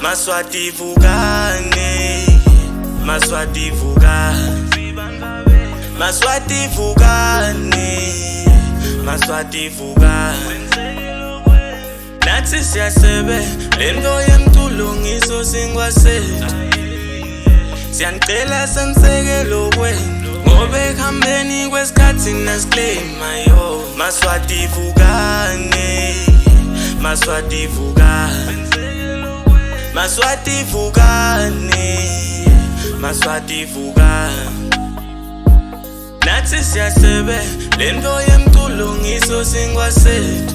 Maswati Volkanoo, Maswati Volkanoo, Maswati Volkanoo, Maswati Volkanoo. Nathi siyasebe lento yemculo ngiso singwasethu. Siyanicela senseke lokwenu ngoba ekuhambeni kwesikhathi nasiclaima yo. Maswati Volkanoo, Maswati Volkanoo, Maswati Volkanoo, Maswati Volkanoo. Nathi siyasebe lento yemculo ngiso singwasethu.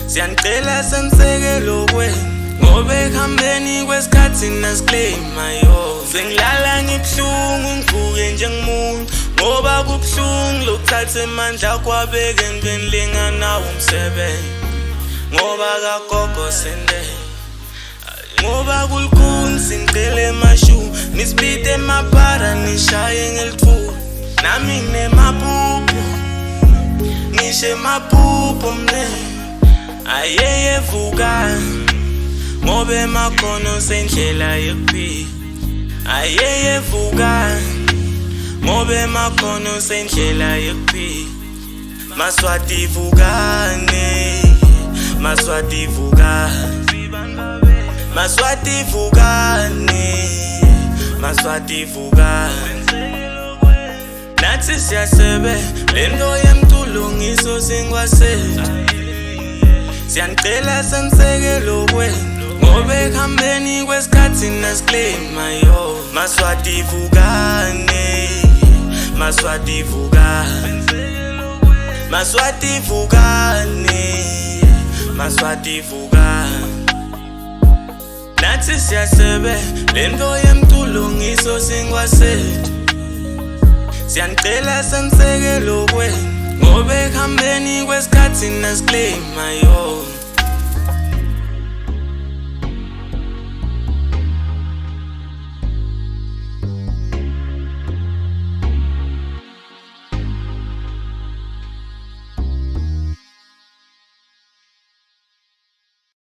Siyanicela senseke lokwenu ngoba ekuhambeni kwesikhathi nasiclaima yo. Sengilala ngibuhlungu ngivuke njengomuntu ngoba kubuhlungu lokuthatha amandla kwabeka entweni lenganawo umsebenzi. Ngoba kagogo sendele, ngoba kulukhuni singicela emashu, nisipite emabhara nishaye ngelithuba. Nami nginemaphupho, ngisho emaphupho mne ayeye Volkanoo ngoba emakhono sendlela yokuphila. Ayeye Volkanoo ngoba emakhono sendlela yokuphila. Maswati Volkanoo, Maswati Volkanoo, Maswati Volkanoo, Maswati Volkanoo. Nathi siyasebe lento yemculo ngiso singwasethu. Siyanicela senseke lokwenu ngoba ekuhambeni kwesikhathi nasiclaima yo. Maswati Volkanoo, Maswati Volkanoo, Maswati Volkanoo, Maswati Volkanoo. Nathi siyasebe lento yemculo ngiso singwasethu. Siyanicela senseke lokwenu ngoba ekuhambeni kwesikhathi nasiclaima yo.